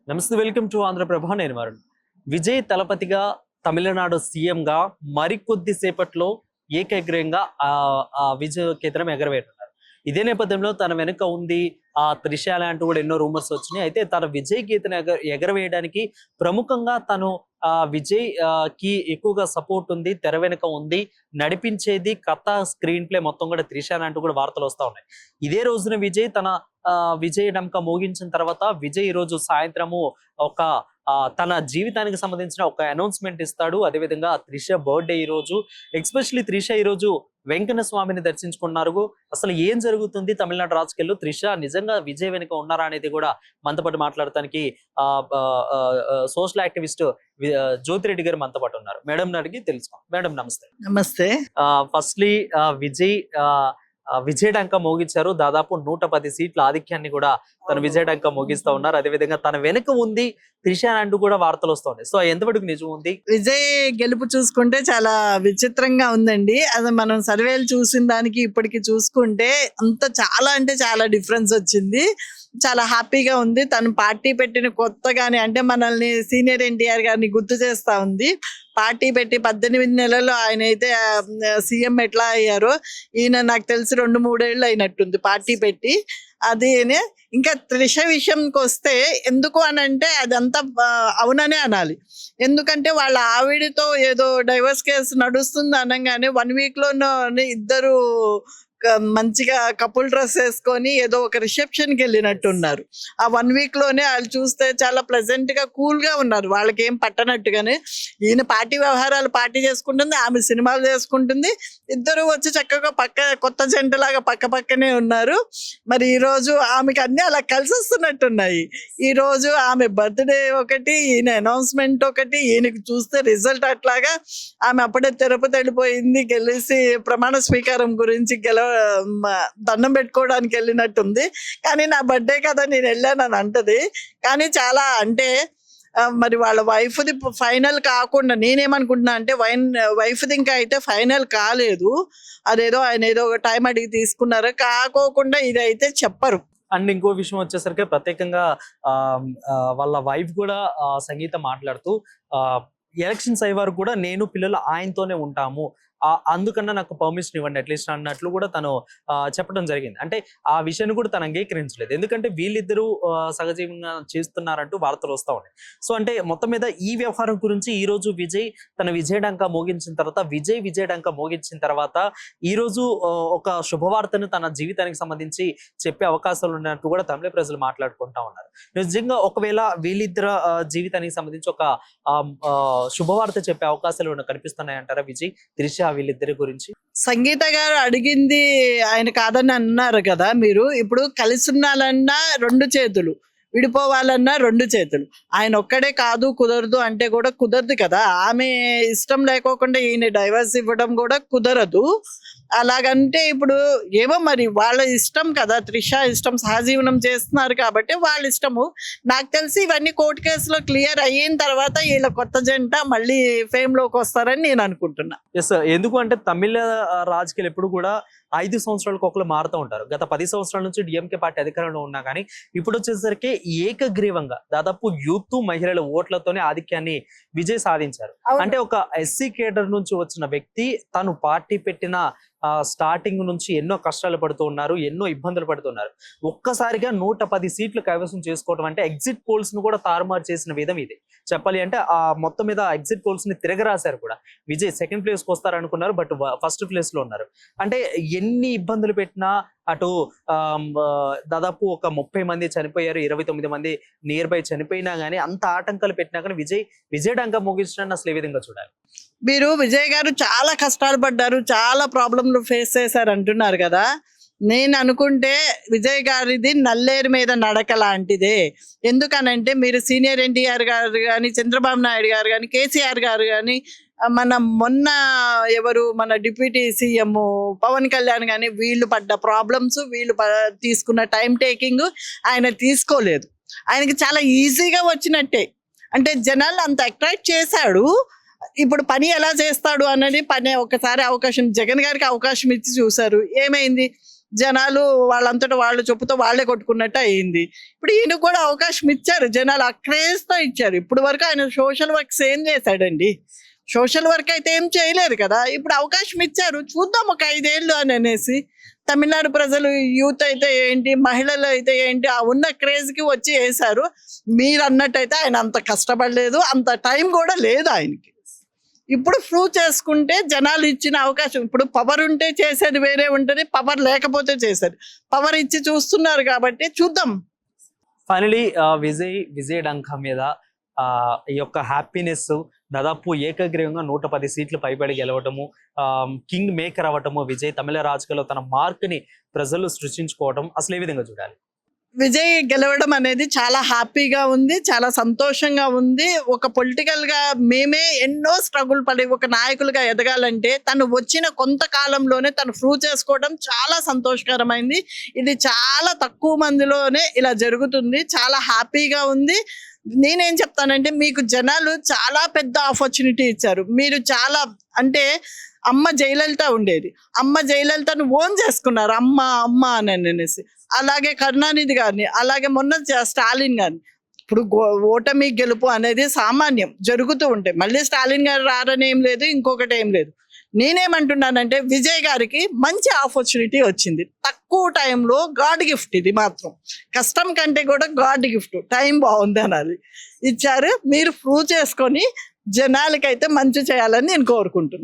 నమస్తే, welcome to Andhraprabha. నేను వరుణ్. విజయ్ తలపతిగా తమిళనాడు సీఎంగా మరికొద్ది సేపట్లో ఏకగ్రీవంగా విజయ్ కేతనం ఎగరవేయనున్నారు. ఇదే నేపథ్యంలో తన వెనుక ఉంది త్రిష లాంటి కూడా ఎన్నో రూమర్స్ వచ్చినాయి. అయితే తన విజయ్ కేతన్ ఎగరవేయడానికి ప్రముఖంగా తను విజయ్ కి ఎక్కువగా సపోర్ట్ ఉంది, తెర వెనుక ఉంది, నడిపించేది కథ స్క్రీన్ ప్లే మొత్తం కూడా త్రిష లాంటి కూడా వార్తలు వస్తా ఉన్నాయి. ఇదే రోజున విజయ్ తన విజయ్ డంక మోగించిన తర్వాత విజయ్ ఈ రోజు సాయంత్రము ఒక తన జీవితానికి సంబంధించిన ఒక అనౌన్స్మెంట్ ఇస్తాడు. అదేవిధంగా త్రిష బర్త్డే ఈ రోజు. ఎస్పెషల్లీ త్రిష ఈ రోజు వెంకన్న స్వామిని దర్శించుకున్నారు. అసలు ఏం జరుగుతుంది తమిళనాడు రాజకీయాల్లో, త్రిష నిజంగా విజయ్ వెనుక ఉన్నారా అనేది కూడా మనతో పాటు మాట్లాడటానికి సోషల్ యాక్టివిస్ట్ జ్యోతిరెడ్డి గారు మనతో పాటు ఉన్నారు. మేడం అడిగి తెలుసుకో. మేడం నమస్తే. నమస్తే. ఫస్ట్లీ విజయ్ డంక మోగించారు. దాదాపు 110 సీట్ల ఆధిక్యాన్ని కూడా తను విజయ్ డంక మోగిస్తా ఉన్నారు. అదేవిధంగా తన వెనుక ఉంది త్రిష అంటూ కూడా వార్తలు వస్తూ ఉన్నాయి. సో ఎంతవరకు నిజం ఉంది? విజయ్ గెలుపు చూసుకుంటే చాలా విచిత్రంగా ఉందండి. అది మనం సర్వేలు చూసిన దానికి ఇప్పటికి చూసుకుంటే చాలా అంటే చాలా డిఫరెన్స్ వచ్చింది. చాలా హ్యాపీగా ఉంది. తను పార్టీ పెట్టిన కొత్తగానే అంటే మనల్ని సీనియర్ ఎన్టీఆర్ గారిని గుర్తు చేస్తా ఉంది. పార్టీ పెట్టి 18 నెలలు ఆయన అయితే సీఎం ఎట్లా అయ్యారో ఈయన నాకు తెలిసి 2-3 ఏళ్ళు అయినట్టుంది పార్టీ పెట్టి. అది ఇంకా త్రిష విషయంకి వస్తే ఎందుకు అని అంటే అదంతా అవుననే అనాలి. ఎందుకంటే వాళ్ళ ఆవిడతో ఏదో డైవర్స్ కేసు నడుస్తుంది అనగానే 1 వీక్ లోనే ఇద్దరు మంచిగా కపుల్ డ్రెస్ వేసుకొని ఏదో ఒక రిసెప్షన్ కి వెళ్ళినట్టున్నారు. ఆ 1 వీక్ లోనే వాళ్ళు చూస్తే చాలా ప్లెజెంట్ గా కూల్ గా ఉన్నారు. వాళ్ళకి ఏం పట్టనట్టుగానే ఈయన పార్టీ వ్యవహారాలు పార్టీ చేసుకుంటుంది, ఆమె సినిమాలు చేసుకుంటుంది. ఇద్దరు వచ్చి చక్కగా కొత్త జంటలాగా పక్కనే ఉన్నారు. మరి ఈ రోజు ఆమెకి అన్ని అలా కలిసి వస్తున్నట్టున్నాయి. ఈ రోజు ఆమె బర్త్డే ఒకటి, ఈయన అనౌన్స్మెంట్ ఒకటి, ఈయనకి చూస్తే రిజల్ట్ అట్లాగా. ఆమె అప్పుడే తిరుపతి వెళ్ళిపోయింది, గెలిచి ప్రమాణ స్వీకారం గురించి దండం పెట్టుకోవడానికి వెళ్ళినట్టుంది. కానీ నా బర్త్డే కదా నేను వెళ్ళాను అని అంటది. కానీ చాలా అంటే మరి వాళ్ళ వైఫ్ది ఫైనల్ కాకుండా నేనేమనుకుంటున్నా అంటే వైఫ్ది ఇంకా అయితే ఫైనల్ కాలేదు. అదేదో ఆయన ఏదో ఒక టైం అడిగి తీసుకున్నారు. కాకోకుండా ఇది అయితే చెప్పరు. అండ్ ఇంకో విషయం వచ్చేసరికి ప్రత్యేకంగా వాళ్ళ వైఫ్ కూడా సంగీత మాట్లాడుతూ ఎలక్షన్స్ అయ్యే వరకు కూడా నేను పిల్లలు ఆయనతోనే ఉంటాము, అందుకన్నా నాకు పర్మిషన్ ఇవ్వండి అట్లీస్ట్ అన్నట్లు కూడా తను చెప్పడం జరిగింది. అంటే ఆ విషయాన్ని కూడా తను అంగీకరించలేదు. ఎందుకంటే వీళ్ళిద్దరూ సహజీవంగా చేస్తున్నారంటూ వార్తలు వస్తూ ఉన్నాయి. సో అంటే మొత్తం మీద ఈ వ్యవహారం గురించి ఈ రోజు తన విజయ్ డంక మోగించిన తర్వాత విజయ్ డంక మోగించిన తర్వాత ఈ రోజు ఒక శుభవార్తను తన జీవితానికి సంబంధించి చెప్పే అవకాశాలు ఉన్నట్టు కూడా తమిళ ప్రజలు మాట్లాడుకుంటా ఉన్నారు. నిజంగా ఒకవేళ వీళ్ళిద్దరు జీవితానికి సంబంధించి ఒక శుభవార్త చెప్పే అవకాశాలు కనిపిస్తున్నాయి అంటారా విజయ్, త్రిష వీళ్ళిద్దరి గురించి? సంగీత గారు అడిగింది ఆయన కాదని అన్నారు కదా మీరు. ఇప్పుడు కలిసి ఉండాలన్నా 2 చేతులు, విడిపోవాలన్నా 2 చేతులు. ఆయన ఒక్కడే కాదు కుదరదు అంటే కూడా కుదరదు కదా. ఆమె ఇష్టం లేకోకుండా ఈయన డైవర్స్ ఇవ్వడం కూడా కుదరదు. అలాగంటే ఇప్పుడు ఏమో మరి వాళ్ళ ఇష్టం కదా, త్రిష ఇష్టం, సహజీవనం చేస్తున్నారు కాబట్టి వాళ్ళ ఇష్టము. నాకు తెలిసి ఇవన్నీ కోర్టు కేసులో క్లియర్ అయిన తర్వాత వీళ్ళ కొత్త జంట మళ్ళీ ఫేమ్ లోకి వస్తారని నేను అనుకుంటున్నా. ఎస్, ఎందుకు అంటే తమిళ రాజకీయాలు ఎప్పుడు కూడా 5 సంవత్సరాలకు ఒకరు మారుతూ ఉంటారు. గత 10 సంవత్సరాల నుంచి డిఎంకే పార్టీ అధికారంలో ఉన్నా కానీ ఇప్పుడు వచ్చేసరికి ఏకగ్రీవంగా దాదాపు యూత్ మహిళల ఓట్లతోనే ఆధిక్యాన్ని విజయ్ సాధించారు. అంటే ఒక ఎస్సీ కేడర్ నుంచి వచ్చిన వ్యక్తి తను పార్టీ పెట్టిన స్టార్టింగ్ నుంచి ఎన్నో కష్టాలు పడుతూ ఉన్నారు, ఎన్నో ఇబ్బందులు పడుతున్నారు. ఒక్కసారిగా 110 సీట్లు కైవసం చేసుకోవడం అంటే ఎగ్జిట్ పోల్స్ ను కూడా తారుమారు చేసిన విధం ఇది. చెప్పాలి అంటే ఆ మొత్తం మీద ఎగ్జిట్ పోల్స్ ని తిరగరాశారు కూడా. విజయ్ సెకండ్ ప్లేస్ కి వస్తారు అనుకున్నారు, బట్ ఫస్ట్ ప్లేస్ లో ఉన్నారు. అంటే ఎన్ని ఇబ్బందులు పెట్టినా అటు దాదాపు ఒక 30 మంది చనిపోయారు, 29 మంది నియర్ బై చనిపోయినా గానీ అంత ఆటంకాలు పెట్టినా కానీ విజయ్ డంక మోగించడాన్ని అసలు ఏ విధంగా చూడాలి? మీరు విజయ్ గారు చాలా కష్టాలు పడ్డారు, చాలా ప్రాబ్లంలు ఫేస్ చేశారు అంటున్నారు కదా. నేను అనుకుంటే విజయ్ గారిది నల్లేరు మీద నడక లాంటిదే. ఎందుకనంటే మీరు సీనియర్ ఎన్టీఆర్ గారు కానీ, చంద్రబాబు నాయుడు గారు కానీ, కేసీఆర్ గారు కానీ, మన డిప్యూటీ సీఎం పవన్ కళ్యాణ్ కానీ వీళ్ళు పడ్డ ప్రాబ్లమ్స్, వీళ్ళు తీసుకున్న టైం టేకింగ్ ఆయన తీసుకోలేదు. ఆయనకి చాలా ఈజీగా వచ్చినట్టే. అంటే జనాలు అంత అట్రాక్ట్ చేశాడు. ఇప్పుడు పని ఎలా చేస్తాడు అన్నది ఒకసారి అవకాశం జగన్ గారికి అవకాశం ఇచ్చి చూశారు. ఏమైంది? జనాలు వాళ్ళంతటా వాళ్ళు చెప్పుతో వాళ్ళే కొట్టుకున్నట్టు అయింది. ఇప్పుడు ఈయన కూడా అవకాశం ఇచ్చారు జనాలు, ఆ క్రేజ్ తో ఇచ్చారు. ఇప్పుడు వరకు ఆయన సోషల్ వర్క్స్ ఏం చేశాడండి? సోషల్ వర్క్ అయితే ఏం చేయలేదు కదా. ఇప్పుడు అవకాశం ఇచ్చారు, చూద్దాం ఒక 5 ఏళ్ళు అని అనేసి. తమిళనాడు ప్రజలు, యూత్ అయితే ఏంటి, మహిళలు అయితే ఏంటి, ఆ ఉన్న క్రేజ్ కి వచ్చి వేశారు. మీరు అన్నట్టయితే ఆయన అంత కష్టపడలేదు, అంత టైం కూడా లేదు ఆయనకి. ఇప్పుడు ప్రూవ్ చేసుకుంటే జనాలు ఇచ్చిన అవకాశం, ఇప్పుడు పవర్ ఉంటే చేసేది వేరే ఉంటుంది, పవర్ లేకపోతే చేసేది. పవర్ ఇచ్చి చూస్తున్నారు కాబట్టి చూద్దాం. ఫైనలీ విజయ్ డంకా మీద ఈ యొక్క హ్యాపీనెస్ దాదాపు ఏకగ్రీవంగా 110 సీట్లు పైబడి గెలవటము, కింగ్ మేకర్ అవ్వటము, విజయ్ తమిళ రాజకీయాల్లో తన మార్క్ని ప్రజలు సృష్టించుకోవటం అసలు ఏ విధంగా చూడాలి? విజయ్ గెలవడం అనేది చాలా హ్యాపీగా ఉంది, చాలా సంతోషంగా ఉంది. ఒక పొలిటికల్ గా మేమే ఎన్నో స్ట్రగుల్ పడి ఒక నాయకులుగా ఎదగాలంటే తను వచ్చిన కొంతకాలంలోనే తను ప్రూవ్ చేసుకోవడం చాలా సంతోషకరమైంది. ఇది చాలా తక్కువ మందిలోనే ఇలా జరుగుతుంది. చాలా హ్యాపీగా ఉంది. నేనేం చెప్తానంటే, మీకు జనాలు చాలా పెద్ద ఆపర్చునిటీ ఇచ్చారు. మీరు చాలా అంటే అమ్మ జయలలిత ఉండేది, అమ్మ జయలలితను ఓన్ చేసుకున్నారు అమ్మ అమ్మ అని అనేసి. అలాగే కరుణానిధి గారిని, అలాగే మొన్న స్టాలిన్ గారిని. ఇప్పుడు ఓటమి గెలుపు అనేది సామాన్యం, జరుగుతూ ఉంటాయి. మళ్ళీ స్టాలిన్ గారు రారని ఏం లేదు, ఇంకొకటి ఏం లేదు. నేనేమంటున్నానంటే విజయ్ గారికి మంచి ఆపర్చునిటీ వచ్చింది తక్కువ టైంలో. గాడ్ గిఫ్ట్ ఇది మాత్రం, కష్టం కంటే కూడా గాడ్ గిఫ్ట్. టైం బాగుంది అనాలి, ఇచ్చారు. మీరు ప్రూవ్ చేసుకొని జనాలకైతే మంచి చేయాలని నేను కోరుకుంటున్నాను.